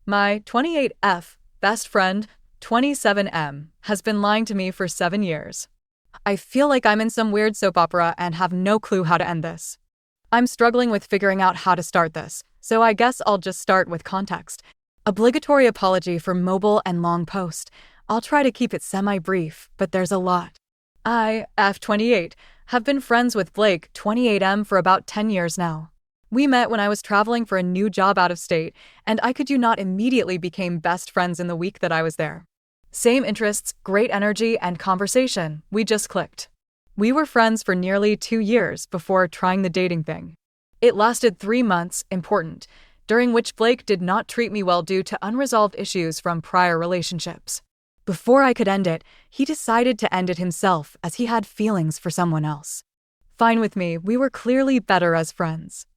My 28F best friend, 27M, has been lying to me for 7 years. I feel like I'm in some weird soap opera and have no clue how to end this. I'm struggling with figuring out how to start this, so I guess I'll just start with context. Obligatory apology for mobile and long post. I'll try to keep it semi-brief, but there's a lot. I, F28, have been friends with Blake, 28M, for about 10 years now. We met when I was traveling for a new job out of state, and I could you not immediately became best friends in the week that I was there. Same interests, great energy, and conversation. We just clicked. We were friends for nearly 2 years before trying the dating thing. It lasted 3 months, important, during which Blake did not treat me well due to unresolved issues from prior relationships. Before I could end it, he decided to end it himself as he had feelings for someone else. Fine with me, we were clearly better as friends.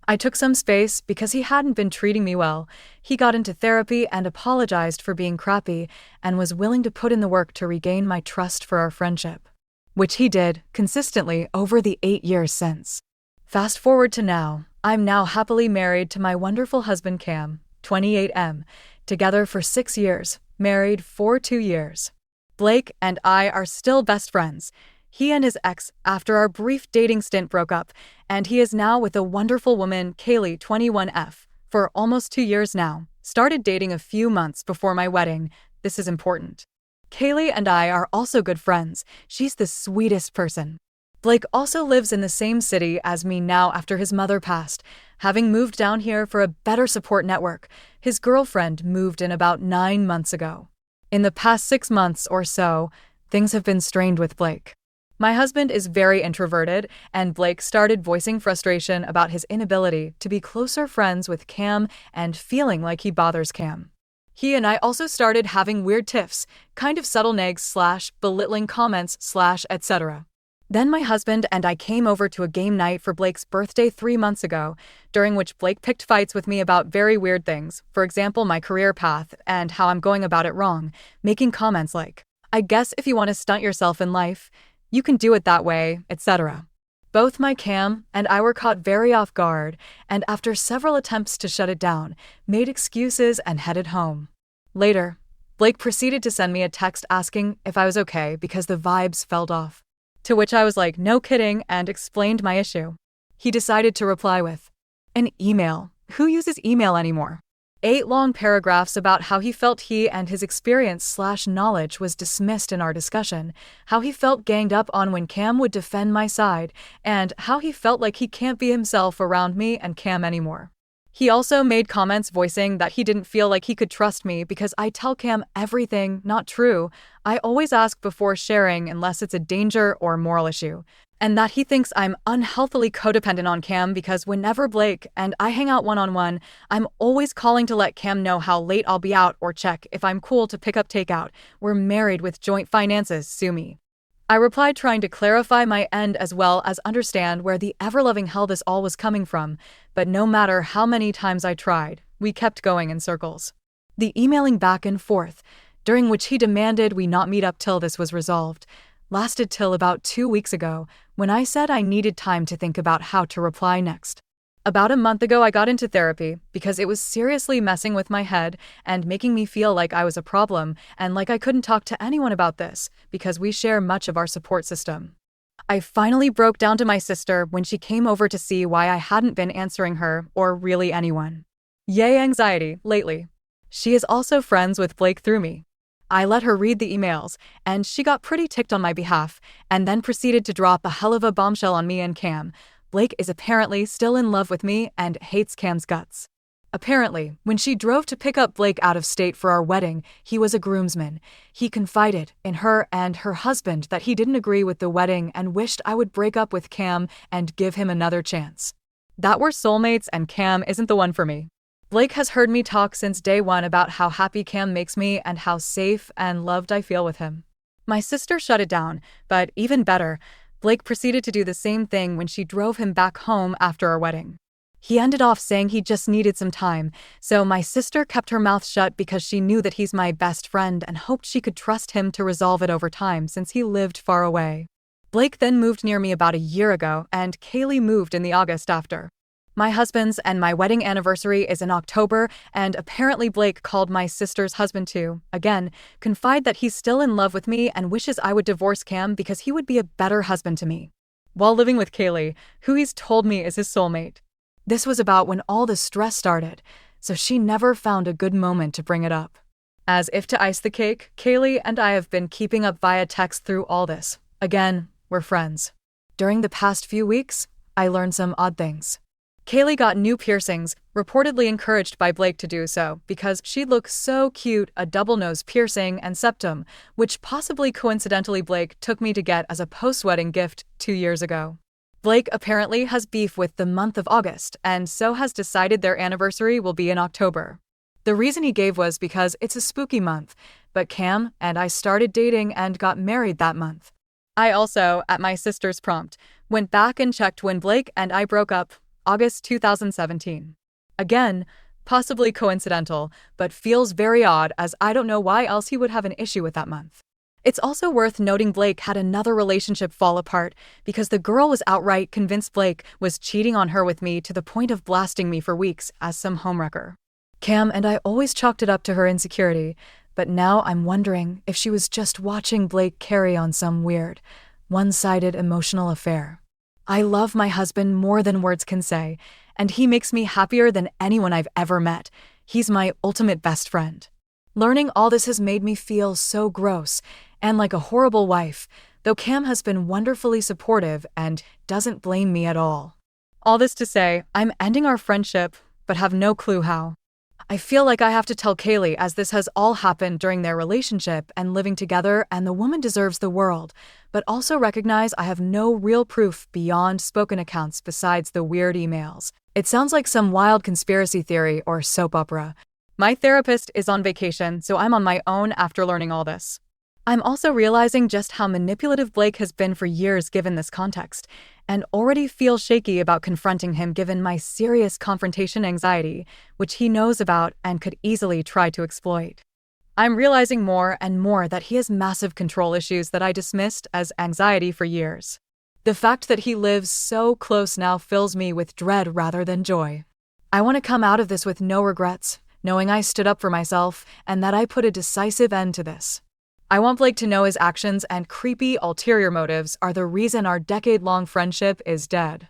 I took some space because he hadn't been treating me well. He got into therapy and apologized for being crappy and was willing to put in the work to regain my trust for our friendship, which he did consistently over the 8 years since. Fast forward to now, I'm now happily married to my wonderful husband Cam, 28M, together for 6 years, married for 2 years. Blake and I are still best friends. He and his ex, after our brief dating stint, broke up, and he is now with a wonderful woman, Kaylee, 21F, for almost 2 years now. Started dating a few months before my wedding. This is important. Kaylee and I are also good friends. She's the sweetest person. Blake also lives in the same city as me now after his mother passed, having moved down here for a better support network. His girlfriend moved in about 9 months ago. In the past 6 months or so, things have been strained with Blake. My husband is very introverted, and Blake started voicing frustration about his inability to be closer friends with Cam and feeling like he bothers Cam. He and I also started having weird tiffs, kind of subtle nags / belittling comments / etc. Then my husband and I came over to a game night for Blake's birthday 3 months ago, during which Blake picked fights with me about very weird things, for example my career path and how I'm going about it wrong, making comments like, "I guess if you want to stunt yourself in life, you can do it that way," etc. Both my Cam and I were caught very off guard, and after several attempts to shut it down, made excuses and headed home. Later, Blake proceeded to send me a text asking if I was okay because the vibes fell off. To which I was like, no kidding, and explained my issue. He decided to reply with an email. Who uses email anymore? 8 long paragraphs about how he felt he and his experience / knowledge was dismissed in our discussion, how he felt ganged up on when Cam would defend my side, and how he felt like he can't be himself around me and Cam anymore. He also made comments voicing that he didn't feel like he could trust me because I tell Cam everything. Not true. I always ask before sharing unless it's a danger or moral issue. And that he thinks I'm unhealthily codependent on Cam because whenever Blake and I hang out one-on-one, I'm always calling to let Cam know how late I'll be out or check if I'm cool to pick up takeout. We're married with joint finances, sue me. I replied trying to clarify my end as well as understand where the ever-loving hell this all was coming from, but no matter how many times I tried, we kept going in circles. The emailing back and forth, during which he demanded we not meet up till this was resolved, lasted till about 2 weeks ago, when I said I needed time to think about how to reply next. About a month ago I got into therapy because it was seriously messing with my head and making me feel like I was a problem and like I couldn't talk to anyone about this because we share much of our support system. I finally broke down to my sister when she came over to see why I hadn't been answering her or really anyone. Yay anxiety, lately. She is also friends with Blake through me. I let her read the emails, and she got pretty ticked on my behalf, and then proceeded to drop a hell of a bombshell on me and Cam. Blake is apparently still in love with me and hates Cam's guts. Apparently, when she drove to pick up Blake out of state for our wedding, he was a groomsman. He confided in her and her husband that he didn't agree with the wedding and wished I would break up with Cam and give him another chance. That we're soulmates and Cam isn't the one for me. Blake has heard me talk since day one about how happy Cam makes me and how safe and loved I feel with him. My sister shut it down, but even better, Blake proceeded to do the same thing when she drove him back home after our wedding. He ended off saying he just needed some time, so my sister kept her mouth shut because she knew that he's my best friend and hoped she could trust him to resolve it over time since he lived far away. Blake then moved near me about a year ago, and Kaylee moved in the August after. My husband's and my wedding anniversary is in October, and apparently Blake called my sister's husband to, again, confide that he's still in love with me and wishes I would divorce Cam because he would be a better husband to me, while living with Kaylee, who he's told me is his soulmate. This was about when all the stress started, so she never found a good moment to bring it up. As if to ice the cake, Kaylee and I have been keeping up via text through all this. Again, we're friends. During the past few weeks, I learned some odd things. Kaylee got new piercings, reportedly encouraged by Blake to do so because she looked so cute, a double nose piercing and septum, which possibly coincidentally Blake took me to get as a post-wedding gift 2 years ago. Blake apparently has beef with the month of August and so has decided their anniversary will be in October. The reason he gave was because it's a spooky month, but Cam and I started dating and got married that month. I also, at my sister's prompt, went back and checked when Blake and I broke up, August 2017. Again, possibly coincidental, but feels very odd as I don't know why else he would have an issue with that month. It's also worth noting Blake had another relationship fall apart because the girl was outright convinced Blake was cheating on her with me to the point of blasting me for weeks as some homewrecker. Cam and I always chalked it up to her insecurity, but now I'm wondering if she was just watching Blake carry on some weird, one-sided emotional affair. I love my husband more than words can say, and he makes me happier than anyone I've ever met. He's my ultimate best friend. Learning all this has made me feel so gross and like a horrible wife, though Cam has been wonderfully supportive and doesn't blame me at all. All this to say, I'm ending our friendship, but have no clue how. I feel like I have to tell Kaylee as this has all happened during their relationship and living together and the woman deserves the world, but also recognize I have no real proof beyond spoken accounts besides the weird emails. It sounds like some wild conspiracy theory or soap opera. My therapist is on vacation, so I'm on my own after learning all this. I'm also realizing just how manipulative Blake has been for years given this context, and already feel shaky about confronting him given my serious confrontation anxiety, which he knows about and could easily try to exploit. I'm realizing more and more that he has massive control issues that I dismissed as anxiety for years. The fact that he lives so close now fills me with dread rather than joy. I want to come out of this with no regrets, knowing I stood up for myself and that I put a decisive end to this. I want Blake to know his actions and creepy ulterior motives are the reason our decade-long friendship is dead.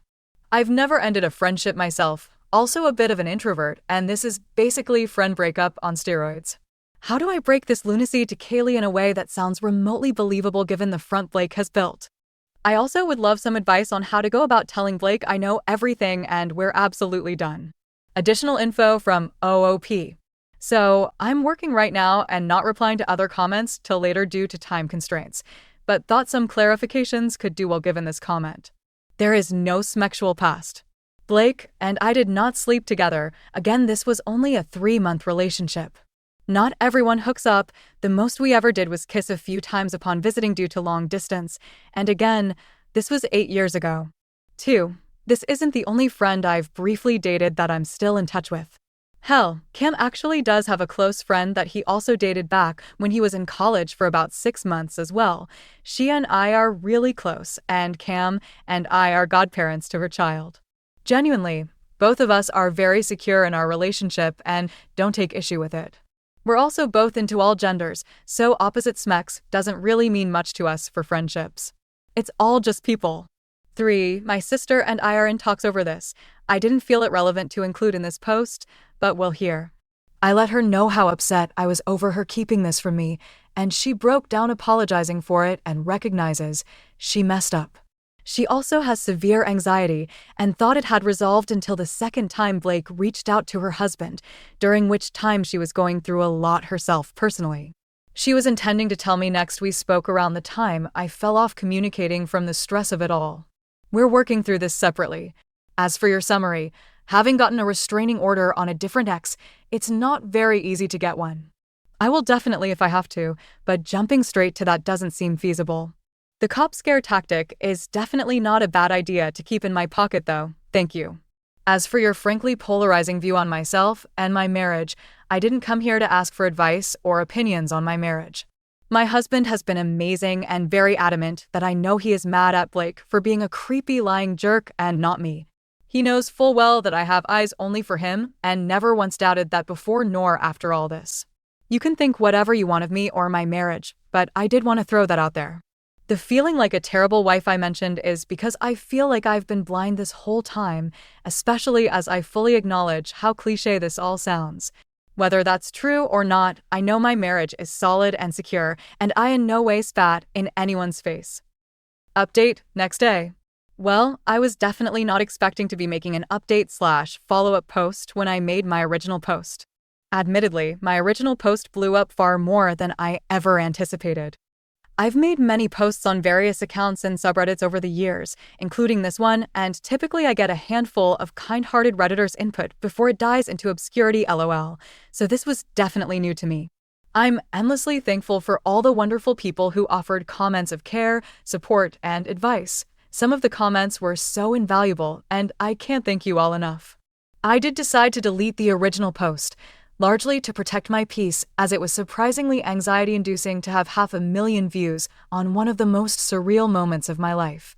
I've never ended a friendship myself, also a bit of an introvert, and this is basically friend breakup on steroids. How do I break this lunacy to Kaylee in a way that sounds remotely believable given the front Blake has built? I also would love some advice on how to go about telling Blake I know everything and we're absolutely done. Additional info from OOP. So, I'm working right now and not replying to other comments till later due to time constraints, but thought some clarifications could do well given this comment. There is no smexual past. Blake and I did not sleep together. Again, this was only a 3-month relationship. Not everyone hooks up. The most we ever did was kiss a few times upon visiting due to long distance, and again, this was 8 years ago. 2. This isn't the only friend I've briefly dated that I'm still in touch with. Hell, Cam actually does have a close friend that he also dated back when he was in college for about 6 months as well. She and I are really close, and Cam and I are godparents to her child. Genuinely, both of us are very secure in our relationship and don't take issue with it. We're also both into all genders, so opposite smex doesn't really mean much to us for friendships. It's all just people. 3. My sister and I are in talks over this. I didn't feel it relevant to include in this post, but will here. I let her know how upset I was over her keeping this from me, and she broke down apologizing for it and recognizes she messed up. She also has severe anxiety and thought it had resolved until the second time Blake reached out to her husband, during which time she was going through a lot herself personally. She was intending to tell me next we spoke around the time I fell off communicating from the stress of it all. We're working through this separately. As for your summary, having gotten a restraining order on a different ex, it's not very easy to get one. I will definitely if I have to, but jumping straight to that doesn't seem feasible. The cop scare tactic is definitely not a bad idea to keep in my pocket though, thank you. As for your frankly polarizing view on myself and my marriage, I didn't come here to ask for advice or opinions on my marriage. My husband has been amazing and very adamant that I know he is mad at Blake for being a creepy lying jerk and not me. He knows full well that I have eyes only for him and never once doubted that before nor after all this. You can think whatever you want of me or my marriage, but I did want to throw that out there. The feeling like a terrible wife I mentioned is because I feel like I've been blind this whole time, especially as I fully acknowledge how cliché this all sounds. Whether that's true or not, I know my marriage is solid and secure, and I in no way spat in anyone's face. Update, next day. Well, I was definitely not expecting to be making an update/follow-up post when I made my original post. Admittedly, my original post blew up far more than I ever anticipated. I've made many posts on various accounts and subreddits over the years, including this one, and typically I get a handful of kind-hearted Redditors' input before it dies into obscurity LOL, so this was definitely new to me. I'm endlessly thankful for all the wonderful people who offered comments of care, support, and advice. Some of the comments were so invaluable, and I can't thank you all enough. I did decide to delete the original post, largely to protect my peace, as it was surprisingly anxiety-inducing to have 500,000 views on one of the most surreal moments of my life.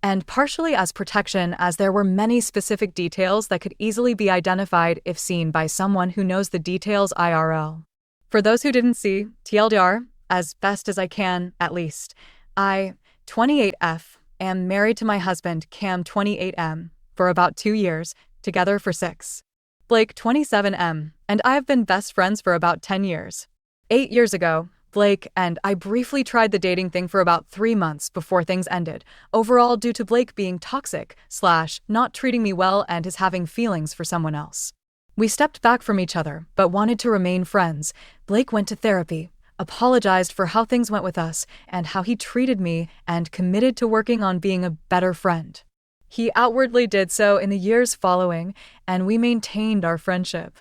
And partially as protection, as there were many specific details that could easily be identified if seen by someone who knows the details IRL. For those who didn't see, TLDR, as best as I can, at least, I, 28F, am married to my husband, Cam 28M, for about 2 years, together for 6. Blake 27M, and I have been best friends for about 10 years. 8 years ago, Blake and I briefly tried the dating thing for about 3 months before things ended, overall due to Blake being toxic / not treating me well and his having feelings for someone else. We stepped back from each other, but wanted to remain friends. Blake went to therapy, apologized for how things went with us and how he treated me, and committed to working on being a better friend. He outwardly did so in the years following, and we maintained our friendship.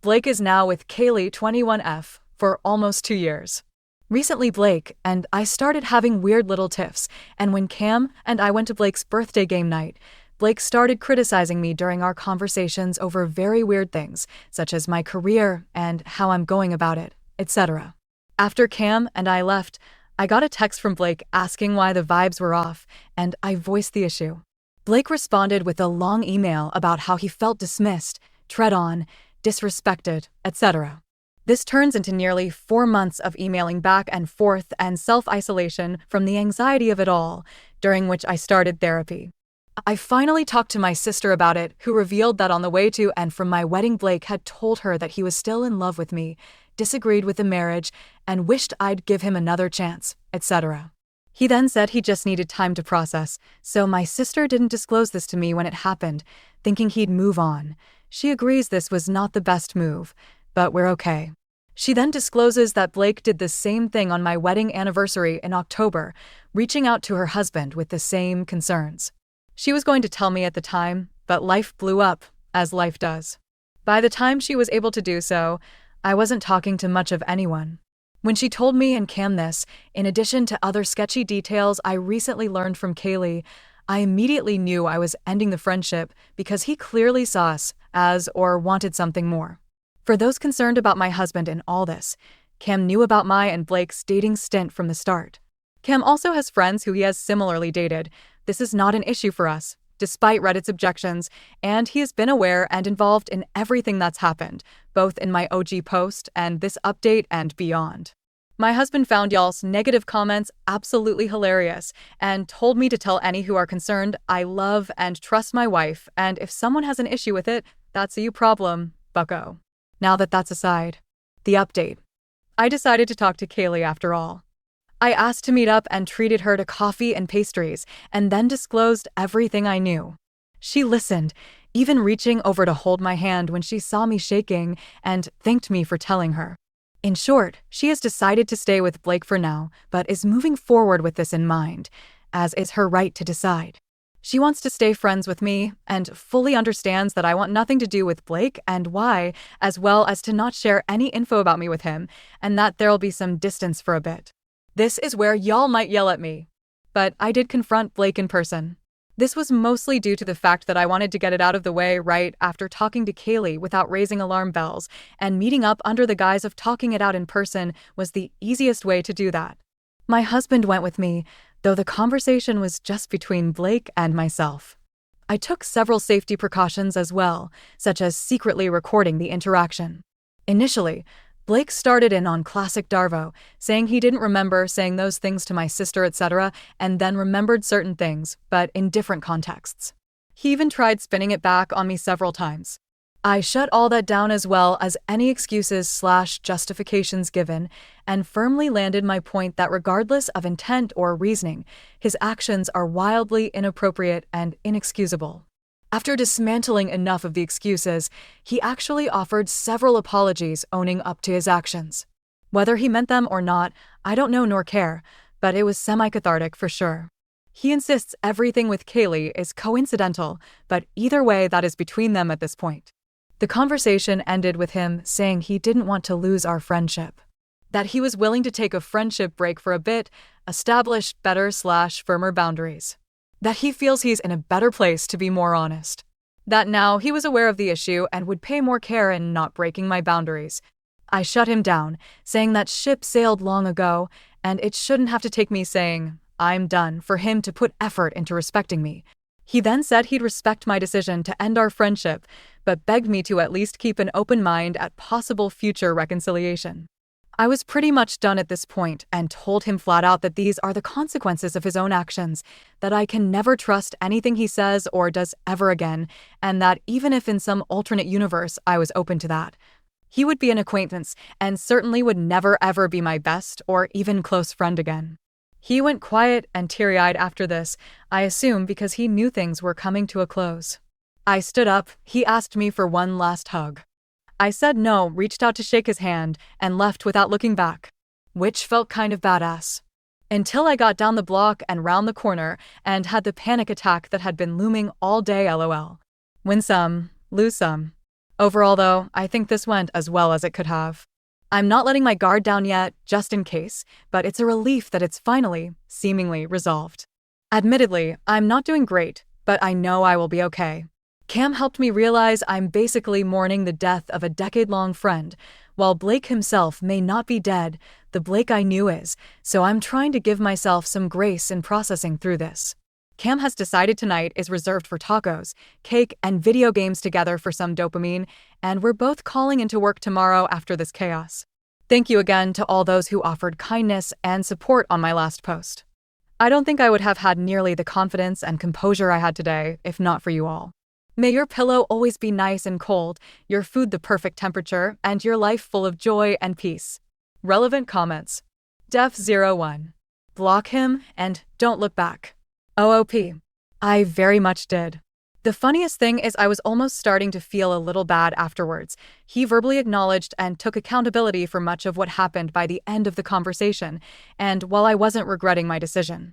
Blake is now with Kaylee 21F for almost 2 years. Recently, Blake and I started having weird little tiffs, and when Cam and I went to Blake's birthday game night, Blake started criticizing me during our conversations over very weird things, such as my career and how I'm going about it, etc. After Cam and I left, I got a text from Blake asking why the vibes were off, and I voiced the issue. Blake responded with a long email about how he felt dismissed, tread on, disrespected, etc. This turns into nearly 4 months of emailing back and forth and self-isolation from the anxiety of it all, during which I started therapy. I finally talked to my sister about it, who revealed that on the way to and from my wedding, Blake had told her that he was still in love with me, disagreed with the marriage, and wished I'd give him another chance, etc. He then said he just needed time to process, so my sister didn't disclose this to me when it happened, thinking he'd move on. She agrees this was not the best move, but we're okay. She then discloses that Blake did the same thing on my wedding anniversary in October, reaching out to her husband with the same concerns. She was going to tell me at the time, but life blew up, as life does. By the time she was able to do so, I wasn't talking to much of anyone. When she told me and Cam this, in addition to other sketchy details I recently learned from Kaylee, I immediately knew I was ending the friendship because he clearly saw us as or wanted something more. For those concerned about my husband in all this, Cam knew about my and Blake's dating stint from the start. Cam also has friends who he has similarly dated. This is not an issue for us, despite Reddit's objections, and he has been aware and involved in everything that's happened, both in my OG post and this update and beyond. My husband found y'all's negative comments absolutely hilarious and told me to tell any who are concerned I love and trust my wife, and if someone has an issue with it, that's a you problem, bucko. Now that that's aside, the update. I decided to talk to Kaylee after all. I asked to meet up and treated her to coffee and pastries, and then disclosed everything I knew. She listened, even reaching over to hold my hand when she saw me shaking, and thanked me for telling her. In short, she has decided to stay with Blake for now, but is moving forward with this in mind, as is her right to decide. She wants to stay friends with me, and fully understands that I want nothing to do with Blake and why, as well as to not share any info about me with him, and that there'll be some distance for a bit. This is where y'all might yell at me. But I did confront Blake in person. This was mostly due to the fact that I wanted to get it out of the way right after talking to Kaylee without raising alarm bells, and meeting up under the guise of talking it out in person was the easiest way to do that. My husband went with me, though the conversation was just between Blake and myself. I took several safety precautions as well, such as secretly recording the interaction. Initially, Blake started in on classic Darvo, saying he didn't remember saying those things to my sister, etc., and then remembered certain things, but in different contexts. He even tried spinning it back on me several times. I shut all that down as well as any excuses/justifications given, and firmly landed my point that regardless of intent or reasoning, his actions are wildly inappropriate and inexcusable. After dismantling enough of the excuses, he actually offered several apologies owning up to his actions. Whether he meant them or not, I don't know nor care, but it was semi-cathartic for sure. He insists everything with Kaylee is coincidental, but either way that is between them at this point. The conversation ended with him saying he didn't want to lose our friendship, that he was willing to take a friendship break for a bit, establish better/firmer boundaries, that he feels he's in a better place to be more honest, that now he was aware of the issue and would pay more care in not breaking my boundaries. I shut him down, saying that ship sailed long ago, and it shouldn't have to take me saying, "I'm done," for him to put effort into respecting me. He then said he'd respect my decision to end our friendship, but begged me to at least keep an open mind at possible future reconciliation. I was pretty much done at this point and told him flat out that these are the consequences of his own actions, that I can never trust anything he says or does ever again, and that even if in some alternate universe I was open to that, he would be an acquaintance and certainly would never ever be my best or even close friend again. He went quiet and teary-eyed after this, I assume because he knew things were coming to a close. I stood up, he asked me for one last hug. I said no, reached out to shake his hand, and left without looking back, which felt kind of badass. Until I got down the block and round the corner and had the panic attack that had been looming all day, lol. Win some, lose some. Overall though, I think this went as well as it could have. I'm not letting my guard down yet, just in case, but it's a relief that it's finally, seemingly, resolved. Admittedly, I'm not doing great, but I know I will be okay. Cam helped me realize I'm basically mourning the death of a decade-long friend. While Blake himself may not be dead, the Blake I knew is, so I'm trying to give myself some grace in processing through this. Cam has decided tonight is reserved for tacos, cake, and video games together for some dopamine, and we're both calling into work tomorrow after this chaos. Thank you again to all those who offered kindness and support on my last post. I don't think I would have had nearly the confidence and composure I had today if not for you all. May your pillow always be nice and cold, your food the perfect temperature, and your life full of joy and peace. Relevant comments. Def01. Block him and don't look back. OOP. I very much did. The funniest thing is I was almost starting to feel a little bad afterwards. He verbally acknowledged and took accountability for much of what happened by the end of the conversation, and while I wasn't regretting my decision,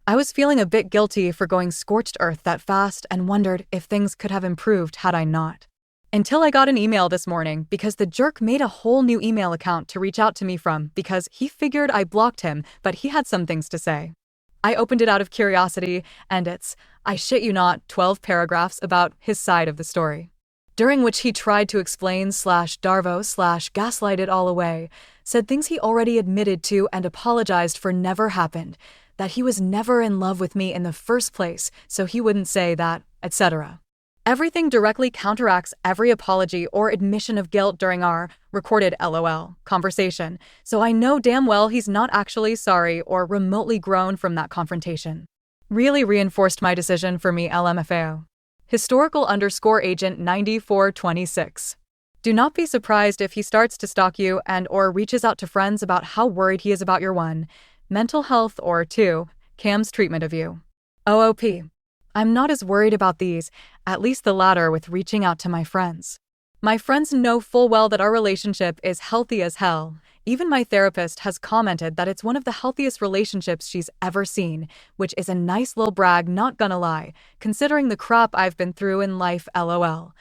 I was feeling a bit guilty for going scorched earth that fast and wondered if things could have improved had I not. Until I got an email this morning because the jerk made a whole new email account to reach out to me from because he figured I blocked him, but he had some things to say. I opened it out of curiosity, and it's, I shit you not, 12 paragraphs about his side of the story, during which he tried to explain/Darvo/gaslight it all away, said things he already admitted to and apologized for never happened, that he was never in love with me in the first place, so he wouldn't say that, etc. Everything directly counteracts every apology or admission of guilt during our recorded LOL conversation, so I know damn well he's not actually sorry or remotely grown from that confrontation. Really reinforced my decision for me, LMFAO. Historical_agent 9426. Do not be surprised if he starts to stalk you and or reaches out to friends about how worried he is about your 1. Mental health or 2. Cam's treatment of you. OOP. I'm not as worried about these, at least the latter with reaching out to my friends. My friends know full well that our relationship is healthy as hell. Even my therapist has commented that it's one of the healthiest relationships she's ever seen, which is a nice little brag, not gonna lie, considering the crap I've been through in life, lol.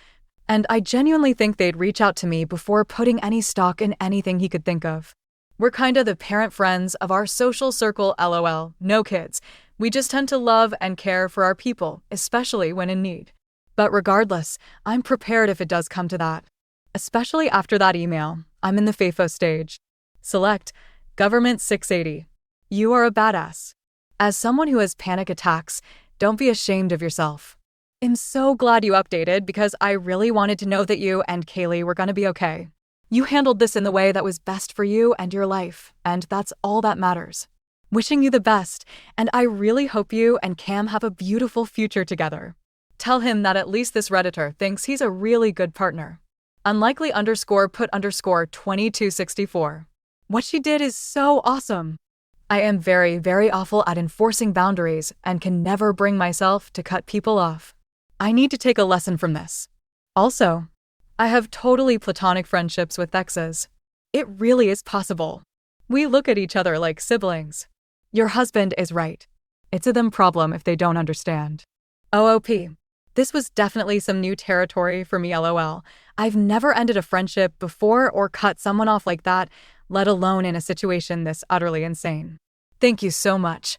And I genuinely think they'd reach out to me before putting any stock in anything he could think of. We're kinda the parent friends of our social circle, lol, no kids. We just tend to love and care for our people, especially when in need. But regardless, I'm prepared if it does come to that. Especially after that email, I'm in the FAFO stage. Select, Government 680. You are a badass. As someone who has panic attacks, don't be ashamed of yourself. I'm so glad you updated because I really wanted to know that you and Kaylee were gonna be okay. You handled this in the way that was best for you and your life, and that's all that matters. Wishing you the best, and I really hope you and Cam have a beautiful future together. Tell him that at least this Redditor thinks he's a really good partner. Unlikely_put_2264. What she did is so awesome. I am very, very awful at enforcing boundaries and can never bring myself to cut people off. I need to take a lesson from this. Also, I have totally platonic friendships with exes. It really is possible. We look at each other like siblings. Your husband is right. It's a them problem if they don't understand. OOP. This was definitely some new territory for me, lol. I've never ended a friendship before or cut someone off like that, let alone in a situation this utterly insane. Thank you so much.